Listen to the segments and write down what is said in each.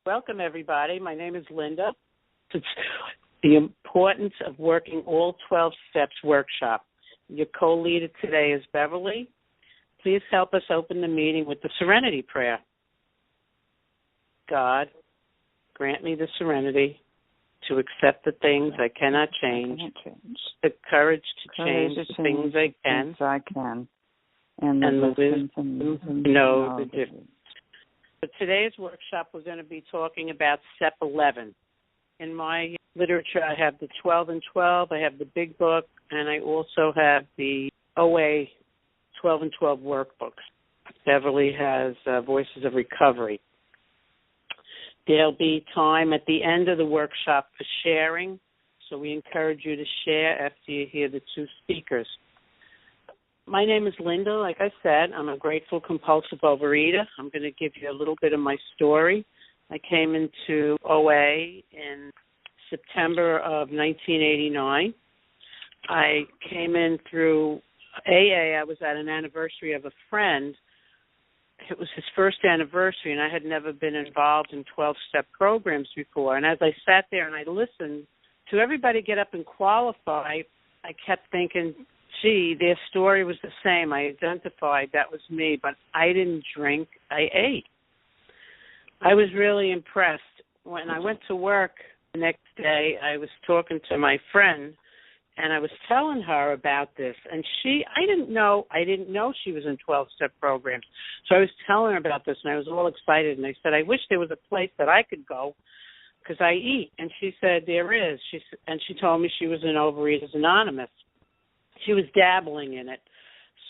Welcome, everybody. My name is Linda. It's the Importance of Working All 12 Steps workshop. Your co-leader today is Beverly. Please help us open the meeting with the Serenity Prayer. God, grant me the serenity to accept the things I cannot change, the courage to change the things I can, and the wisdom to know the difference. For today's workshop, we're going to be talking about Step 11. In my literature, I have the 12 and 12, I have the Big Book, and I also have the OA 12 and 12 workbooks. Beverly has Voices of Recovery. There'll be time at the end of the workshop for sharing, so we encourage you to share after you hear the two speakers. My name is Linda. Like I said, I'm a grateful compulsive overeater. I'm going to give you a little bit of my story. I came into OA in September of 1989. I came in through AA. I was at an anniversary of a friend. It was his first anniversary, and I had never been involved in 12-step programs before. And as I sat there and I listened to everybody get up and qualify, I kept thinking, gee, their story was the same. I identified that was me, but I didn't drink, I ate. I was really impressed. When I went to work the next day, I was talking to my friend, and I was telling her about this. And I didn't know she was in 12-step programs. So I was telling her about this, and I was all excited. And I said, I wish there was a place that I could go because I eat. And she said, there is. And she told me she was in Overeaters Anonymous. She was dabbling in it.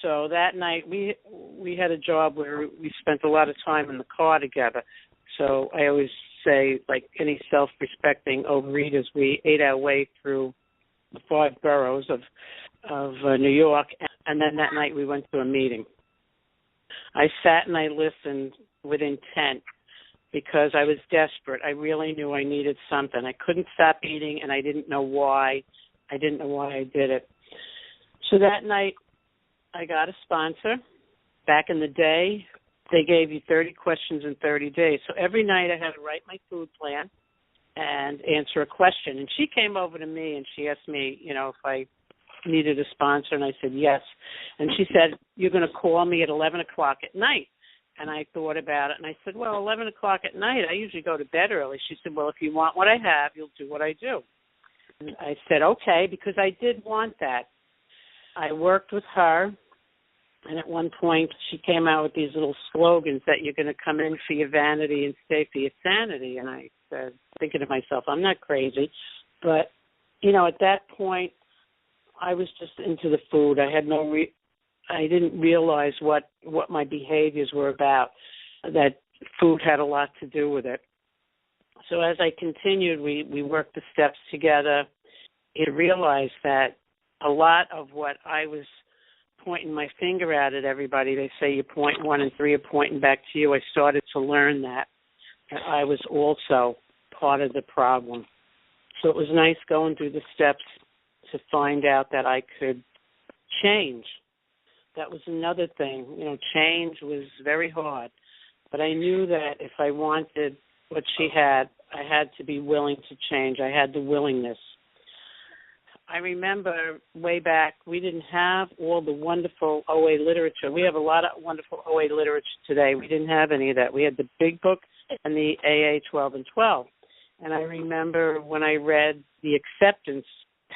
So that night we had a job where we spent a lot of time in the car together. So I always say, like any self-respecting overeaters, we ate our way through the 5 boroughs of New York, and then that night we went to a meeting. I sat and I listened with intent because I was desperate. I really knew I needed something. I couldn't stop eating, and I didn't know why. I didn't know why I did it. So that night, I got a sponsor. Back in the day, they gave you 30 questions in 30 days. So every night I had to write my food plan and answer a question. And she came over to me and she asked me, if I needed a sponsor, and I said yes. And she said, you're going to call me at 11 o'clock at night. And I thought about it, and I said, well, 11 o'clock at night, I usually go to bed early. She said, well, if you want what I have, you'll do what I do. And I said, okay, because I did want that. I worked with her, and at one point she came out with these little slogans that you're going to come in for your vanity and stay for your sanity. And I said, thinking to myself, I'm not crazy. But, at that point, I was just into the food. I had I didn't realize what my behaviors were about, that food had a lot to do with it. So as I continued, we worked the steps together. I realized that a lot of what I was pointing my finger at everybody, they say you point 1 and 3 are pointing back to you. I started to learn that I was also part of the problem. So it was nice going through the steps to find out that I could change. That was another thing. Change was very hard. But I knew that if I wanted what she had, I had to be willing to change. I had the willingness. I remember way back, we didn't have all the wonderful OA literature. We have a lot of wonderful OA literature today. We didn't have any of that. We had the Big Book and the AA 12 and 12. And I remember when I read the acceptance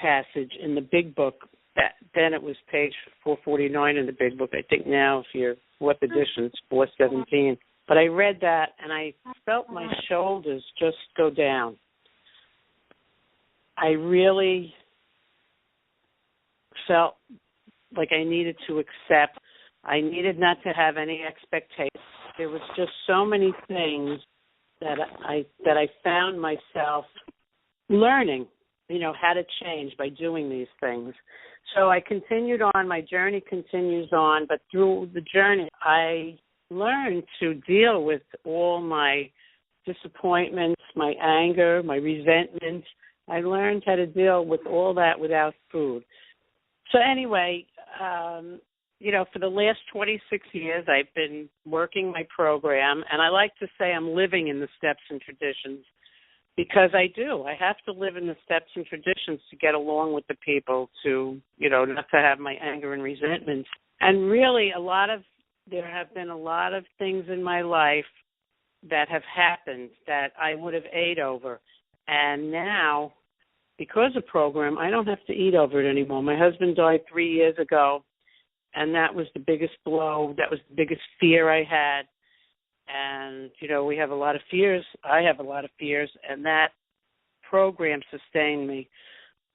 passage in the Big Book, then it was page 449 in the Big Book. I think now, if you're 4th edition, it's 417. But I read that, and I felt my shoulders just go down. I really felt like I needed to accept. I needed not to have any expectations. There was just so many things that I found myself learning, how to change by doing these things. So I continued on. My journey continues on, but through the journey, I learned to deal with all my disappointments, my anger, my resentment. I learned how to deal with all that without food. So anyway, for the last 26 years, I've been working my program, and I like to say I'm living in the steps and traditions because I do. I have to live in the steps and traditions to get along with the people, to, not to have my anger and resentment. And really, there have been a lot of things in my life that have happened that I would have ate over. And now, because of program, I don't have to eat over it anymore. My husband died 3 years ago, and that was the biggest blow. That was the biggest fear I had. And, we have a lot of fears. I have a lot of fears, and that program sustained me.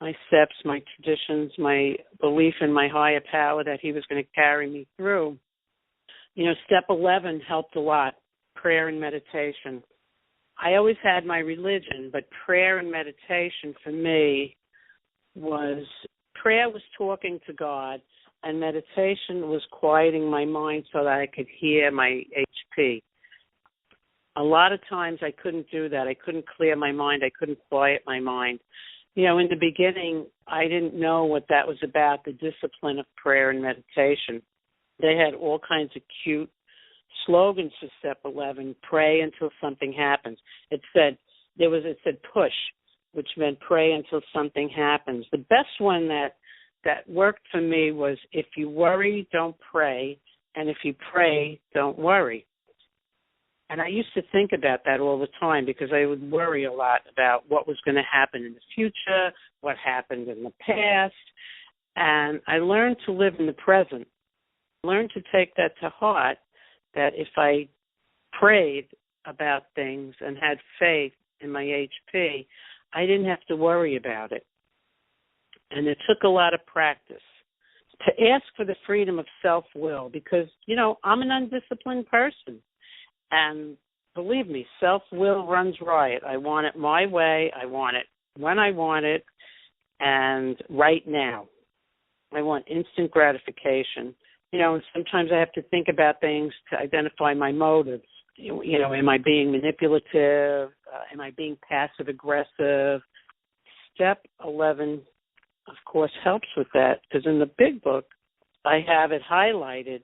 My steps, my traditions, my belief in my higher power that he was going to carry me through. Step 11 helped a lot, prayer and meditation. I always had my religion, but prayer and meditation for me prayer was talking to God, and meditation was quieting my mind so that I could hear my HP. A lot of times I couldn't do that. I couldn't clear my mind. I couldn't quiet my mind. In the beginning, I didn't know what that was about, the discipline of prayer and meditation. They had all kinds of cute slogans for Step 11, pray until something happens. It said push, which meant pray until something happens. The best one that worked for me was, if you worry, don't pray, and if you pray, don't worry. And I used to think about that all the time because I would worry a lot about what was going to happen in the future, what happened in the past. And I learned to live in the present, learned to take that to heart, that if I prayed about things and had faith in my HP, I didn't have to worry about it. And it took a lot of practice to ask for the freedom of self-will because, I'm an undisciplined person. And believe me, self-will runs riot. I want it my way. I want it when I want it and right now. I want instant gratification. And sometimes I have to think about things to identify my motives. Am I being manipulative? Am I being passive-aggressive? Step 11, of course, helps with that because in the big book, I have it highlighted.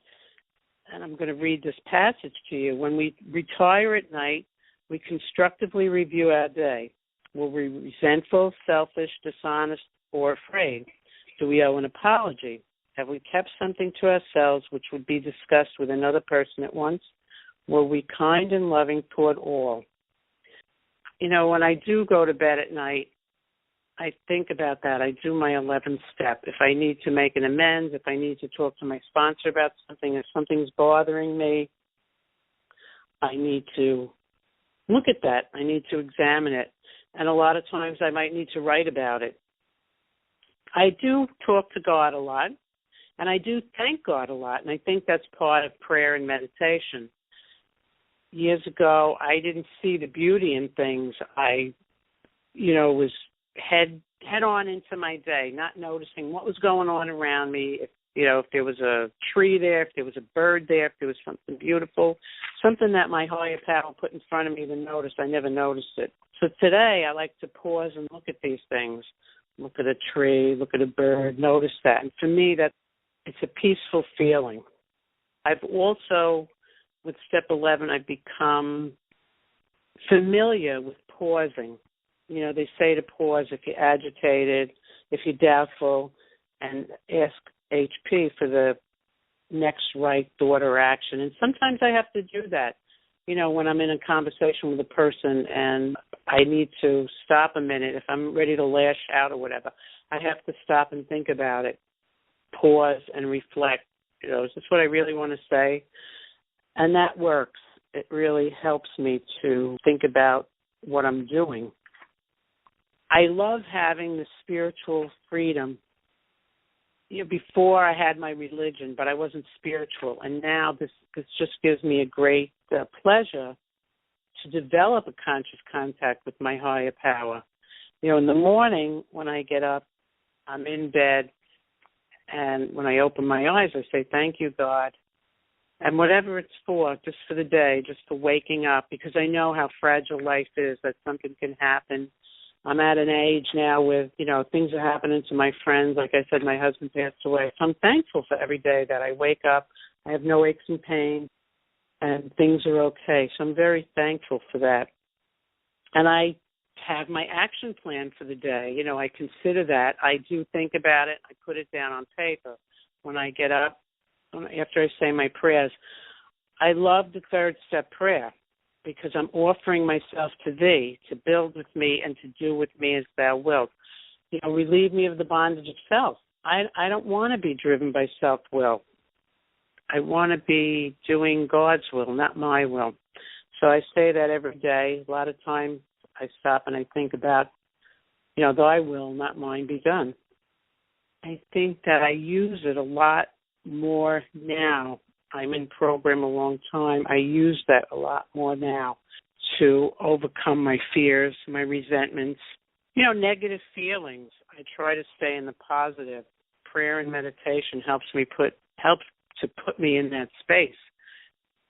And I'm going to read this passage to you. When we retire at night, we constructively review our day. Were we resentful, selfish, dishonest, or afraid? Do we owe an apology? Have we kept something to ourselves which would be discussed with another person at once? Were we kind and loving toward all? When I do go to bed at night, I think about that. I do my 11th step. If I need to make an amends, if I need to talk to my sponsor about something, if something's bothering me, I need to look at that. I need to examine it. And a lot of times I might need to write about it. I do talk to God a lot, and I do thank God a lot, and I think that's part of prayer and meditation. Years ago, I didn't see the beauty in things. I, was head on into my day, not noticing what was going on around me. If there was a tree there, if there was a bird there, if there was something beautiful, something that my higher power put in front of me to notice, I never noticed it. So today I like to pause and look at these things, look at a tree, look at a bird, notice that. And for me, it's a peaceful feeling. I've also, with Step 11, I've become familiar with pausing. They say to pause if you're agitated, if you're doubtful, and ask HP for the next right thought or action. And sometimes I have to do that. When I'm in a conversation with a person and I need to stop a minute, if I'm ready to lash out or whatever, I have to stop and think about it, pause and reflect. Is this what I really want to say? And that works. It really helps me to think about what I'm doing. I love having the spiritual freedom. Before I had my religion, but I wasn't spiritual. And now this just gives me a great pleasure to develop a conscious contact with my higher power. In the morning when I get up, I'm in bed, and when I open my eyes, I say, thank you, God. And whatever it's for, just for the day, just for waking up, because I know how fragile life is, that something can happen. I'm at an age now with, things are happening to my friends. Like I said, my husband passed away. So I'm thankful for every day that I wake up. I have no aches and pains, and things are okay. So I'm very thankful for that. And I have my action plan for the day. I consider that. I do think about it. I put it down on paper. When I get up, after I say my prayers, I love the third step prayer because I'm offering myself to thee to build with me and to do with me as thou wilt. Relieve me of the bondage of self. I don't want to be driven by self-will. I want to be doing God's will, not my will. So I say that every day. A lot of times I stop and I think about, thy will, not mine, be done. I think that I use it a lot more now. I'm in program a long time. I use that a lot more now to overcome my fears, my resentments, negative feelings. I try to stay in the positive. Prayer and meditation helps to put me in that space.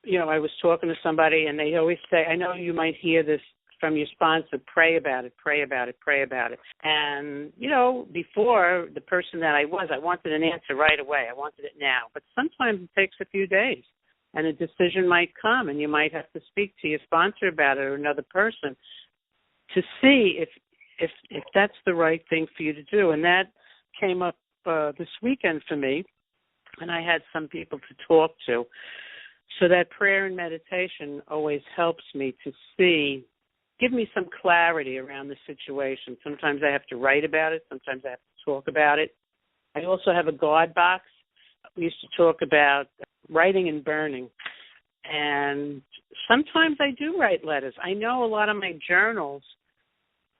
I was talking to somebody, and they always say, I know you might hear this from your sponsor, pray about it, pray about it, pray about it. And, before, the person that I wanted an answer right away. I wanted it now. But sometimes it takes a few days, and a decision might come, and you might have to speak to your sponsor about it or another person to see if that's the right thing for you to do. And that came up this weekend for me, and I had some people to talk to. So that prayer and meditation always helps me to give me some clarity around the situation. Sometimes I have to write about it. Sometimes I have to talk about it. I also have a God box. We used to talk about writing and burning. And sometimes I do write letters. I know a lot of my journals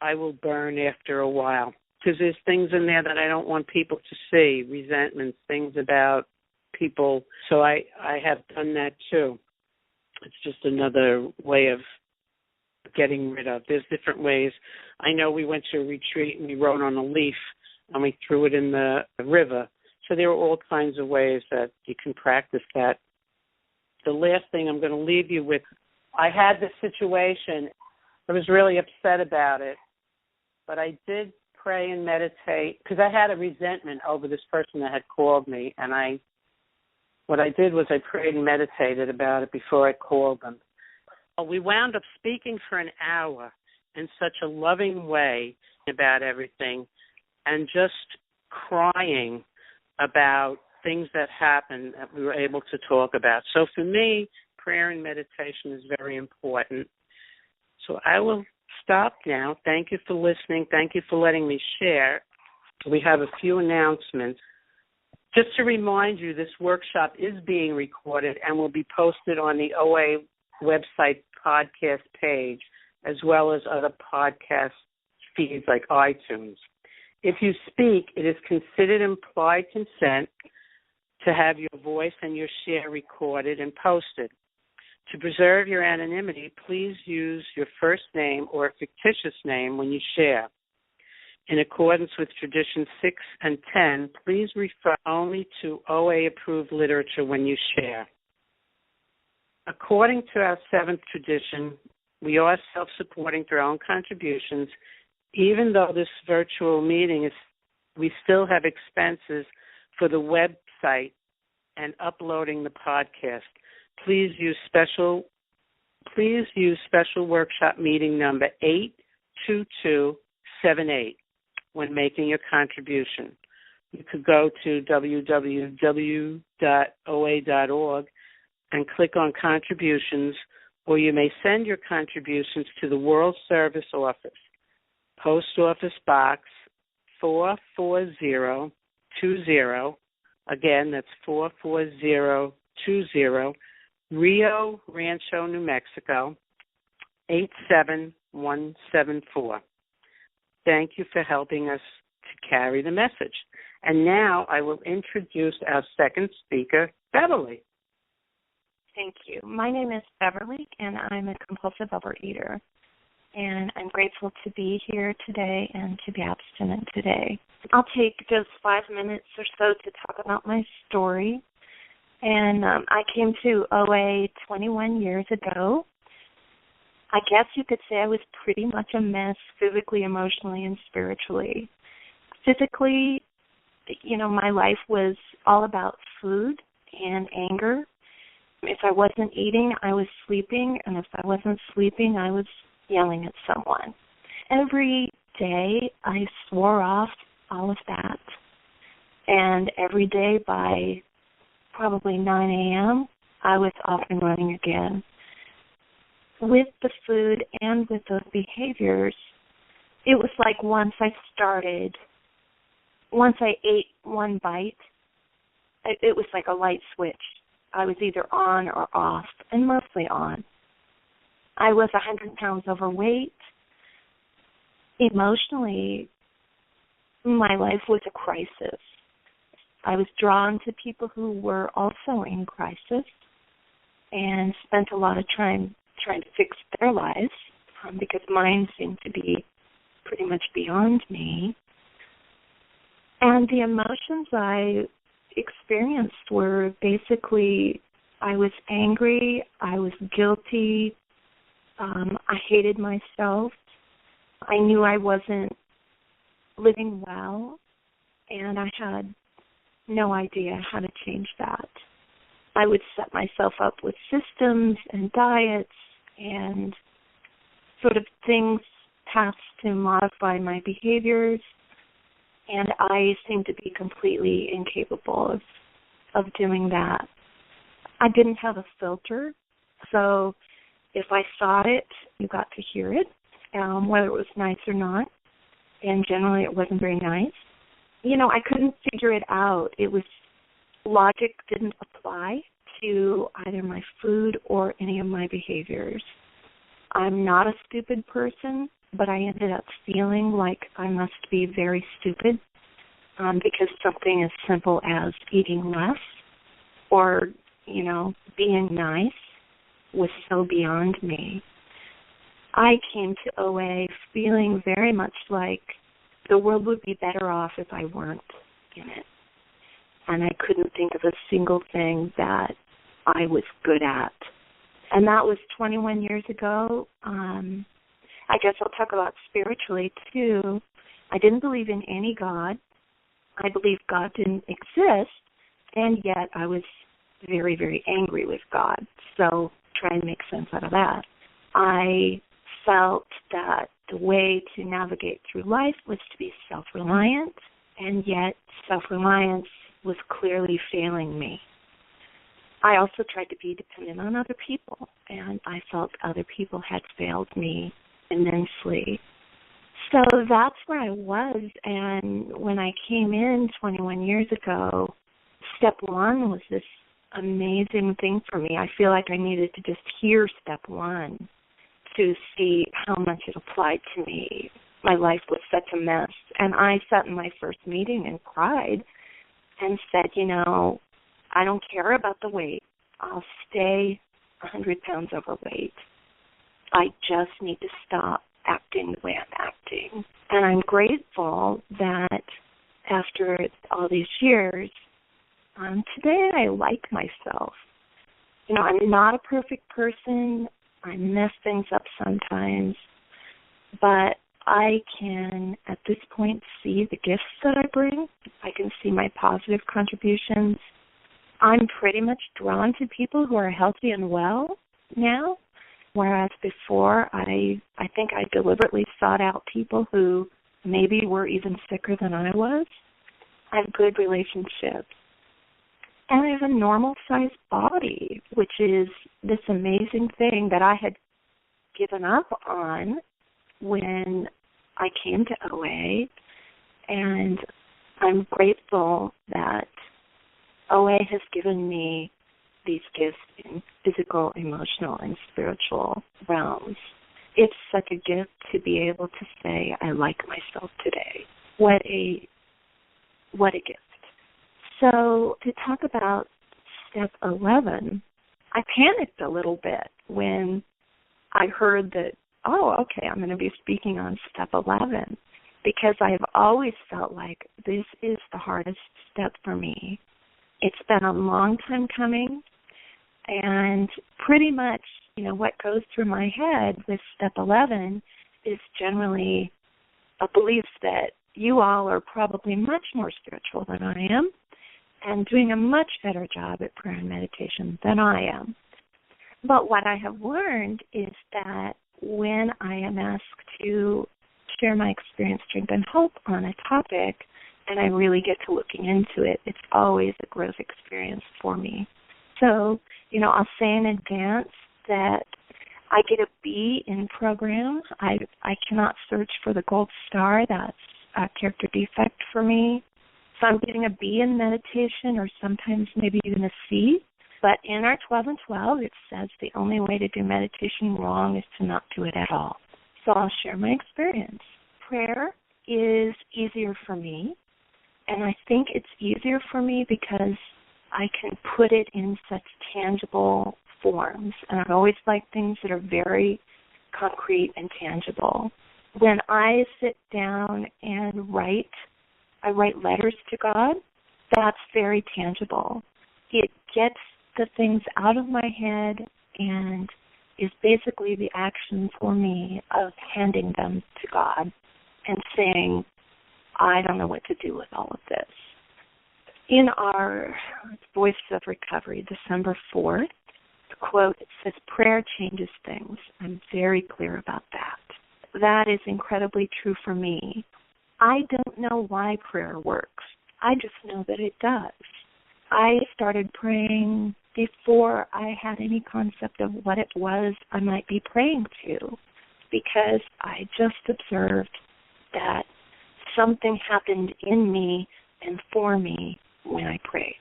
I will burn after a while because there's things in there that I don't want people to see, resentments, things about people. So I have done that too. It's just another way of getting rid of. There's different ways. I know we went to a retreat and we wrote on a leaf and we threw it in the river. So there are all kinds of ways that you can practice that. The last thing I'm going to leave you with, I had this situation. I was really upset about it, but I did pray and meditate because I had a resentment over this person that had called me, and what I did was I prayed and meditated about it before I called them. We wound up speaking for an hour in such a loving way about everything and just crying about things that happened that we were able to talk about. So for me, prayer and meditation is very important. So I will stop now. Thank you for listening. Thank you for letting me share. We have a few announcements. Just to remind you, this workshop is being recorded and will be posted on the OA website podcast page, as well as other podcast feeds like iTunes. If you speak, it is considered implied consent to have your voice and your share recorded and posted. To preserve your anonymity, please use your first name or a fictitious name when you share. In accordance with Tradition 6 and 10, please refer only to OA-approved literature when you share. According to our 7th tradition, we are self-supporting through our own contributions. Even though this virtual meeting we still have expenses for the website and uploading the podcast. Please use special workshop meeting number 82278 when making your contribution. You could go to www.oa.org and click on contributions, or you may send your contributions to the World Service Office, Post Office Box 44020. Again, that's 44020, Rio Rancho, New Mexico, 87174. Thank you for helping us to carry the message. And now I will introduce our second speaker, Beverly. Thank you. My name is Beverly, and I'm a compulsive overeater. And I'm grateful to be here today and to be abstinent today. I'll take just 5 minutes or so to talk about my story. And I came to OA 21 years ago. I guess you could say I was pretty much a mess physically, emotionally, and spiritually. Physically, my life was all about food and anger. If I wasn't eating, I was sleeping, and if I wasn't sleeping, I was yelling at someone. Every day, I swore off all of that, and every day by probably 9 a.m., I was off and running again. With the food and with those behaviors, it was like once I ate one bite, it was like a light switch. I was either on or off, and mostly on. I was 100 pounds overweight. Emotionally, my life was a crisis. I was drawn to people who were also in crisis and spent a lot of time trying to fix their lives because mine seemed to be pretty much beyond me. And the emotions I experienced were basically I was angry, I was guilty, I hated myself, I knew I wasn't living well, and I had no idea how to change that. I would set myself up with systems and diets and sort of things, tasks to modify my behaviors, and I seemed to be completely incapable of doing that. I didn't have a filter, so if I saw it, you got to hear it, whether it was nice or not, and generally it wasn't very nice. I couldn't figure it out. It was logic didn't apply to either my food or any of my behaviors. I'm not a stupid person, but I ended up feeling like I must be very stupid because something as simple as eating less or, being nice was so beyond me. I came to OA feeling very much like the world would be better off if I weren't in it. And I couldn't think of a single thing that I was good at. And that was 21 years ago. I guess I'll talk about spiritually, too. I didn't believe in any God. I believed God didn't exist, and yet I was very, very angry with God. So try and make sense out of that. I felt that the way to navigate through life was to be self-reliant, and yet self-reliance was clearly failing me. I also tried to be dependent on other people, and I felt other people had failed me immensely. So that's where I was, and when I came in 21 years ago, step one was this amazing thing for me. I feel like I needed to just hear step one to see how much it applied to me. My life was such a mess, and I sat in my first meeting and cried and said, I don't care about the weight. I'll stay 100 pounds overweight. I just need to stop acting the way I'm acting. And I'm grateful that after all these years, today I like myself. I'm not a perfect person. I mess things up sometimes. But I can, at this point, see the gifts that I bring. I can see my positive contributions. I'm pretty much drawn to people who are healthy and well now, whereas before I think I deliberately sought out people who maybe were even sicker than I was. I have good relationships. And I have a normal-sized body, which is this amazing thing that I had given up on when I came to OA, and I'm grateful that OA has given me these gifts in physical, emotional, and spiritual realms. It's such a gift to be able to say, I like myself today. What a gift. So to talk about step 11, I panicked a little bit when I heard that, I'm going to be speaking on step 11, because I've always felt like this is the hardest step for me. It's been a long time coming, and pretty much what goes through my head with step 11 is generally a belief that you all are probably much more spiritual than I am and doing a much better job at prayer and meditation than I am. But what I have learned is that when I am asked to share my experience, strength, and hope on a topic, and I really get to looking into it, it's always a growth experience for me. So, I'll say in advance that I get a B in program. I cannot search for the gold star. That's a character defect for me. So I'm getting a B in meditation, or sometimes maybe even a C. But in our 12 and 12, it says the only way to do meditation wrong is to not do it at all. So I'll share my experience. Prayer is easier for me, and I think it's easier for me because I can put it in such tangible forms, and I've always liked things that are very concrete and tangible. When I sit down and I write letters to God, that's very tangible. It gets the things out of my head and is basically the action for me of handing them to God and saying, I don't know what to do with all of this. In our Voice of Recovery, December 4th, the quote, it says, prayer changes things. I'm very clear about that. That is incredibly true for me. I don't know why prayer works. I just know that it does. I started praying before I had any concept of what it was I might be praying to, because I just observed that something happened in me and for me when I prayed.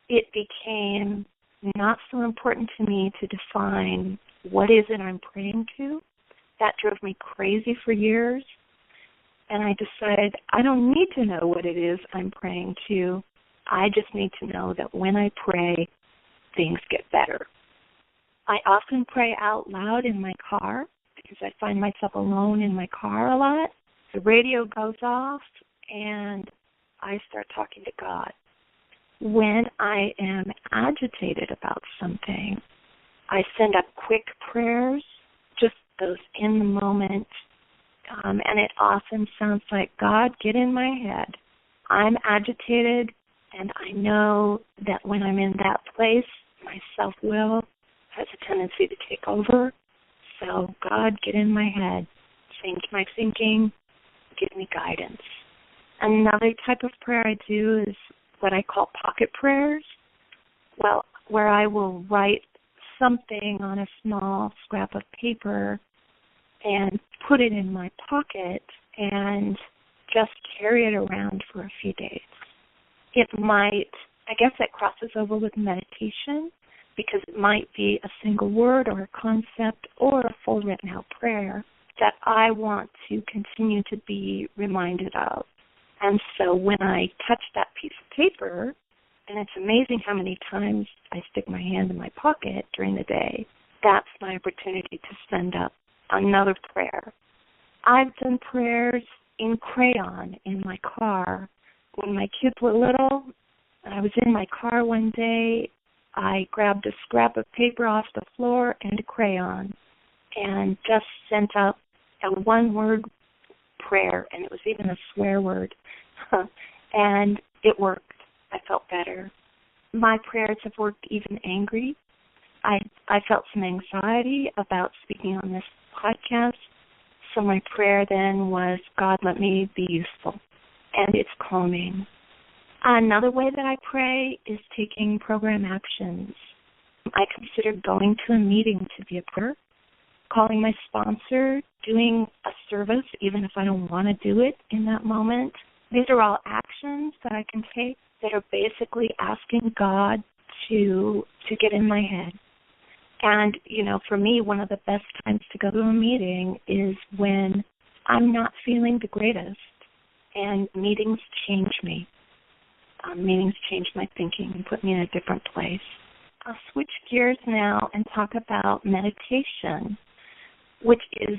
It became not so important to me to define what is it I'm praying to. That drove me crazy for years, and I decided I don't need to know what it is I'm praying to. I just need to know that when I pray, things get better. I often pray out loud in my car because I find myself alone in my car a lot. The radio goes off, and I start talking to God. When I am agitated about something, I send up quick prayers, just those in the moment, and it often sounds like, God, get in my head. I'm agitated, and I know that when I'm in that place, my self-will has a tendency to take over. So, God, get in my head, change my thinking, give me guidance. Another type of prayer I do is what I call pocket prayers, where I will write something on a small scrap of paper and put it in my pocket and just carry it around for a few days. It might, I guess that crosses over with meditation, because it might be a single word or a concept or a full written out prayer that I want to continue to be reminded of. And so when I touch that piece of paper, and it's amazing how many times I stick my hand in my pocket during the day, that's my opportunity to send up another prayer. I've done prayers in crayon in my car. When my kids were little, I was in my car one day, I grabbed a scrap of paper off the floor and a crayon and just sent up a one-word prayer, and it was even a swear word, and it worked. I felt better. My prayers have worked even angry. I felt some anxiety about speaking on this podcast, so my prayer then was, God, let me be useful, and it's calming. Another way that I pray is taking program actions. I consider going to a meeting to be a prayer, calling my sponsor, doing a service, even if I don't want to do it in that moment. These are all actions that I can take that are basically asking God to get in my head. And, for me, one of the best times to go to a meeting is when I'm not feeling the greatest, and meetings change me. Meetings change my thinking and put me in a different place. I'll switch gears now and talk about meditation, which is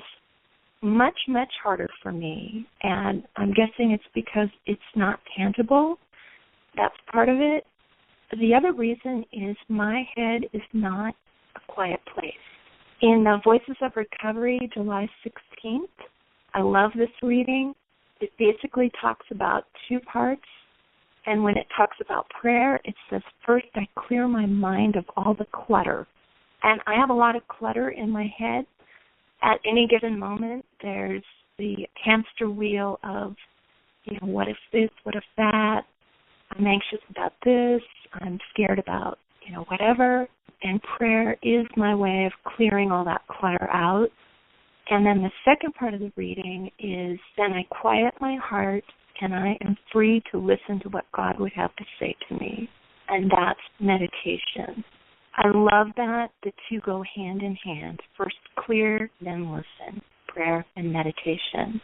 much, much harder for me. And I'm guessing it's because it's not tangible. That's part of it. The other reason is my head is not a quiet place. In Voices of Recovery, July 16th, I love this reading. It basically talks about two parts. And when it talks about prayer, it says, first, I clear my mind of all the clutter. And I have a lot of clutter in my head. At any given moment, there's the hamster wheel of, what if this, what if that? I'm anxious about this. I'm scared about, whatever. And prayer is my way of clearing all that clutter out. And then the second part of the reading is, then I quiet my heart and I am free to listen to what God would have to say to me. And that's meditation. I love that the two go hand in hand. First clear, then listen. Prayer and meditation.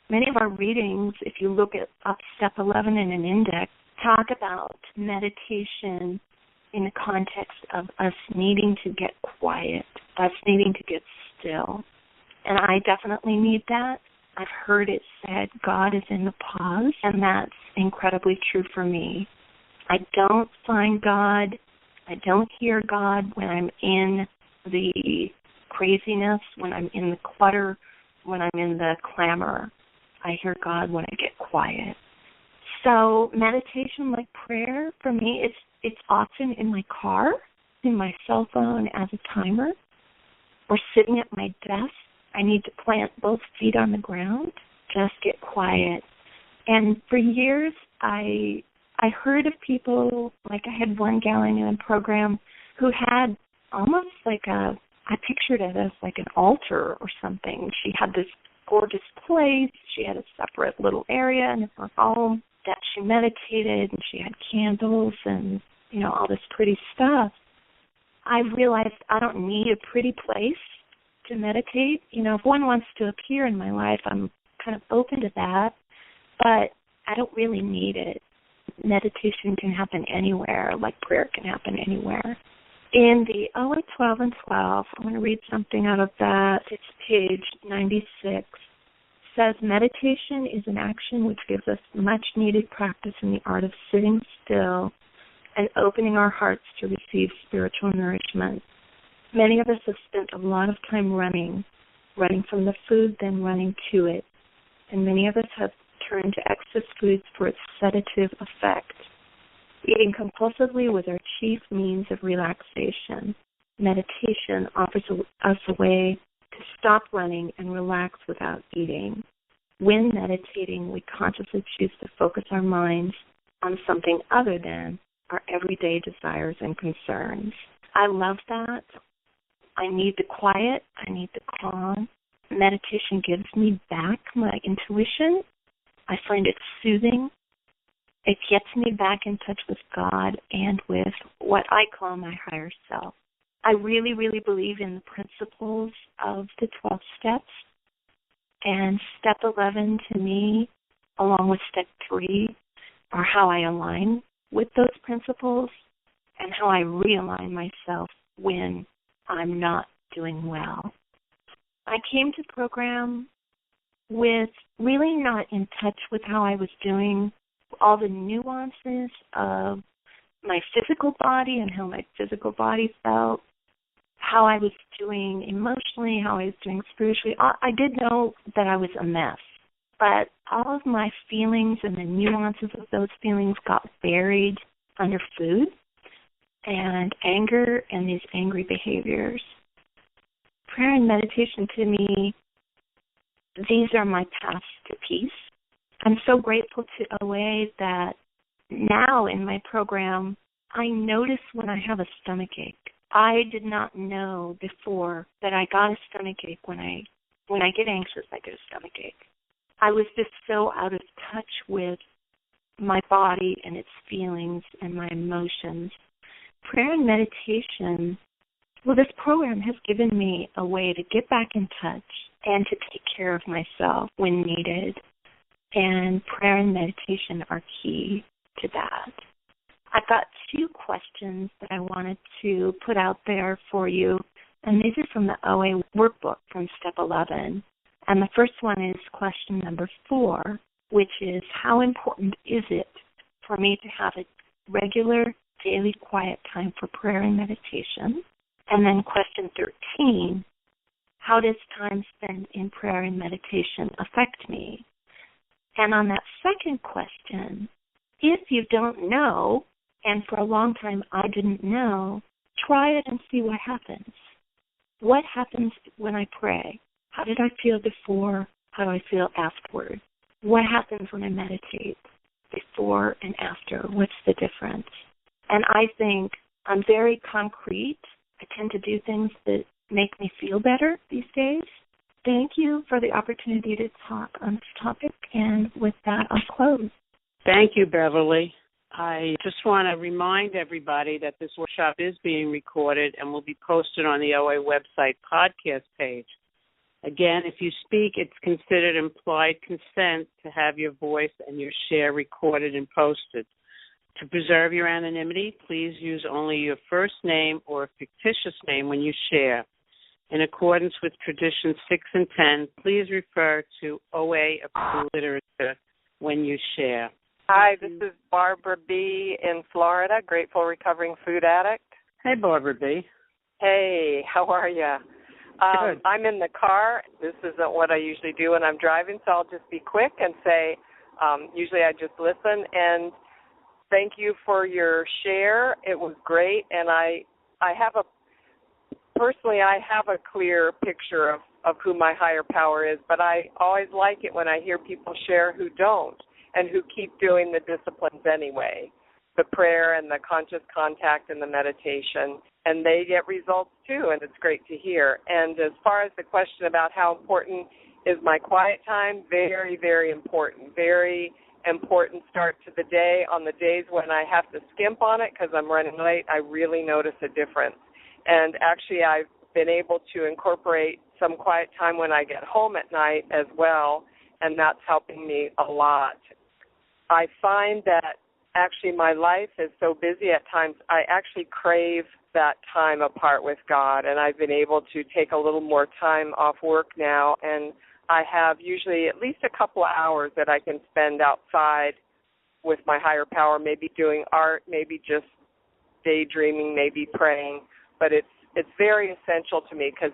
Many of our readings, if you look at up step 11 in an index, talk about meditation in the context of us needing to get quiet, us needing to get still. And I definitely need that. I've heard it said, God is in the pause, and that's incredibly true for me. I don't find God, I don't hear God when I'm in the craziness, when I'm in the clutter, when I'm in the clamor. I hear God when I get quiet. So meditation, like prayer, for me, it's often in my car, in my cell phone as a timer, or sitting at my desk. I need to plant both feet on the ground, just get quiet. And for years, I heard of people, like I had one gal in a program who had almost like I pictured it as like an altar or something. She had this gorgeous place. She had a separate little area in her home that she meditated, and she had candles and, all this pretty stuff. I realized I don't need a pretty place to meditate. If one wants to appear in my life, I'm kind of open to that, but I don't really need it. Meditation can happen anywhere, like prayer can happen anywhere. In the OA 12 and 12, I'm going to read something out of that. It's page 96. It says, meditation is an action which gives us much-needed practice in the art of sitting still and opening our hearts to receive spiritual nourishment. Many of us have spent a lot of time running from the food, then running to it. And many of us have turned to excess foods for its sedative effect. Eating compulsively was our chief means of relaxation. Meditation offers us a way to stop running and relax without eating. When meditating, we consciously choose to focus our minds on something other than our everyday desires and concerns. I love that. I need the quiet. I need the calm. Meditation gives me back my intuition. I find it soothing. It gets me back in touch with God and with what I call my higher self. I really, really believe in the principles of the 12 steps. And step 11 to me, along with step 3, are how I align with those principles and how I realign myself when I'm not doing well. I came to the program with really not in touch with how I was doing, all the nuances of my physical body and how my physical body felt, how I was doing emotionally, how I was doing spiritually. I did know that I was a mess, but all of my feelings and the nuances of those feelings got buried under food and anger and these angry behaviors. Prayer and meditation, to me, these are my paths to peace. I'm so grateful to OA that now in my program, I notice when I have a stomach ache. I did not know before that I got a stomach ache. When I get anxious, I get a stomach ache. I was just so out of touch with my body and its feelings and my emotions. Prayer and meditation, well, this program has given me a way to get back in touch and to take care of myself when needed. And prayer and meditation are key to that. I've got 2 questions that I wanted to put out there for you, and these are from the OA workbook from Step 11. And the first one is question number 4, which is, how important is it for me to have a regular daily quiet time for prayer and meditation? And then question 13, how does time spent in prayer and meditation affect me? And on that second question, if you don't know, and for a long time I didn't know, try it and see what happens. What happens when I pray? How did I feel before? How do I feel afterward? What happens when I meditate? Before and after? What's the difference? And I think I'm very concrete. I tend to do things that make me feel better these days. Thank you for the opportunity to talk on this topic, and with that, I'll close. Thank you, Beverly. I just want to remind everybody that this workshop is being recorded and will be posted on the OA website podcast page. Again, if you speak, it's considered implied consent to have your voice and your share recorded and posted. To preserve your anonymity, please use only your first name or a fictitious name when you share. In accordance with Traditions 6 and 10, please refer to OA-approved literature when you share. Hi, this is Barbara B. in Florida, grateful recovering food addict. Hey, Barbara B. Hey, how are you? Good. I'm in the car. This isn't what I usually do when I'm driving, so I'll just be quick and say, usually I just listen. And thank you for your share. It was great, and I have a clear picture of who my higher power is, but I always like it when I hear people share who don't and who keep doing the disciplines anyway, the prayer and the conscious contact and the meditation, and they get results too, and it's great to hear. And as far as the question about how important is my quiet time, very, very important, very important start to the day. On the days when I have to skimp on it because I'm running late, I really notice a difference. And actually, I've been able to incorporate some quiet time when I get home at night as well, and that's helping me a lot. I find that actually my life is so busy at times, I actually crave that time apart with God, and I've been able to take a little more time off work now, and I have usually at least a couple of hours that I can spend outside with my higher power, maybe doing art, maybe just daydreaming, maybe praying. But it's very essential to me because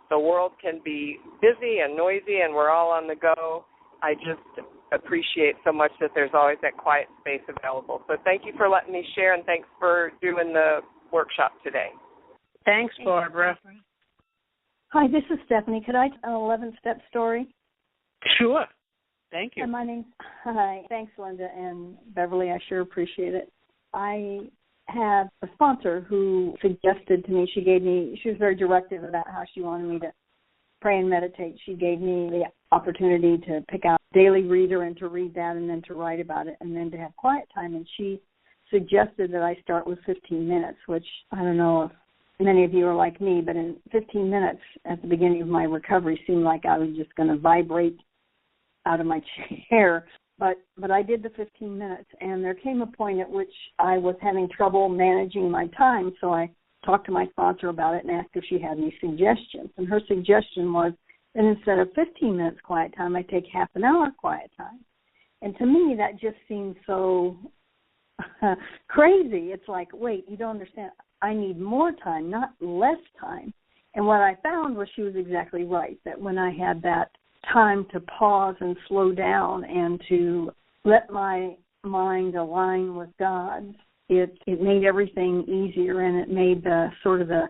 the world can be busy and noisy and we're all on the go. I just appreciate so much that there's always that quiet space available. So thank you for letting me share, and thanks for doing the workshop today. Thanks, Barbara. Hi, this is Stephanie. Could I tell an 11-step story? Sure. Thank you. Hi. Thanks, Linda and Beverly. I sure appreciate it. I have a sponsor who suggested to me, she was very directive about how she wanted me to pray and meditate. She gave me the opportunity to pick out a daily reader and to read that and then to write about it and then to have quiet time. And she suggested that I start with 15 minutes, which I don't know if many of you are like me, but in 15 minutes at the beginning of my recovery seemed like I was just going to vibrate out of my chair. But I did the 15 minutes, and there came a point at which I was having trouble managing my time, so I talked to my sponsor about it and asked if she had any suggestions. And her suggestion was that instead of 15 minutes quiet time, I take half an hour quiet time. And to me, that just seemed so crazy. It's like, wait, you don't understand. I need more time, not less time. And what I found was she was exactly right, that when I had that time to pause and slow down and to let my mind align with God, it made everything easier, and it made the sort of the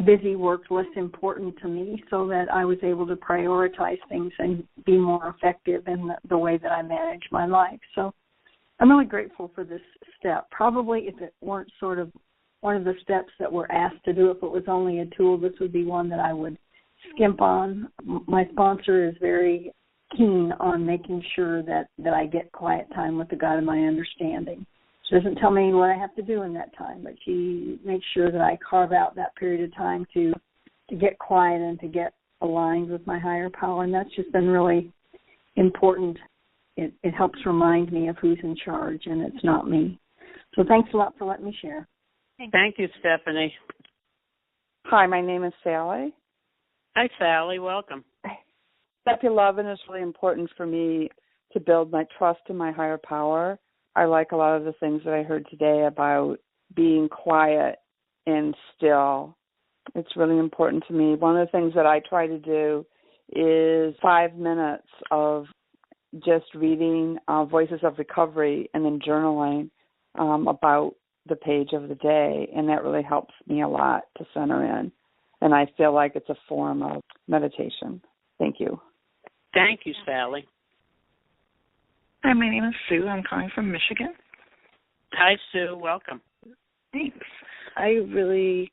busy work less important to me, so that I was able to prioritize things and be more effective in the way that I manage my life. So I'm really grateful for this step. Probably if it weren't sort of one of the steps that we're asked to do, if it was only a tool, this would be one that I would skimp on. My sponsor is very keen on making sure that I get quiet time with the God of my understanding. She doesn't tell me what I have to do in that time, but she makes sure that I carve out that period of time to get quiet and to get aligned with my higher power, and that's just been really important. It helps remind me of who's in charge, and it's not me. So thanks a lot for letting me share. Thank you, Stephanie. Hi, my name is Sally. Hi, Sally. Welcome. Self-11 is really important for me to build my trust in my higher power. I like a lot of the things that I heard today about being quiet and still It's really important to me. One of the things that I try to do is 5 minutes of just reading Voices of Recovery and then journaling about the page of the day, and that really helps me a lot to center in. And I feel like it's a form of meditation. Thank you. Thank you, Sally. Hi, my name is Sue. I'm calling from Michigan. Hi, Sue. Welcome. Thanks. I really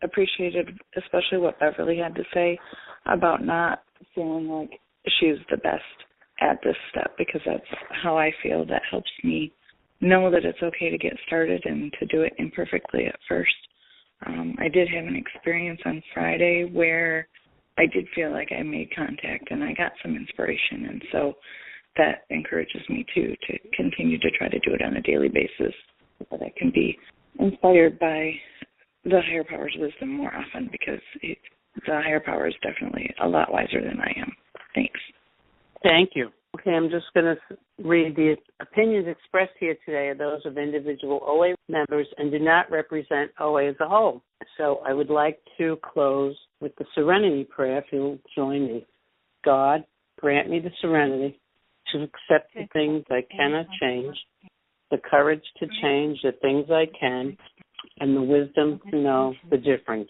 appreciated especially what Beverly had to say about not feeling like she's the best at this step, because that's how I feel. That helps me know that it's okay to get started and to do it imperfectly at first. I did have an experience on Friday where I did feel like I made contact and I got some inspiration, and so that encourages me to continue to try to do it on a daily basis so that I can be inspired by the higher power's wisdom more often, because the higher power is definitely a lot wiser than I am. Thanks. Thank you. Okay, I'm just going to read the opinions expressed here today are those of individual OA members and do not represent OA as a whole. So I would like to close with the Serenity Prayer, if you'll join me. God, grant me the serenity to accept the things I cannot change, the courage to change the things I can, and the wisdom to know the difference.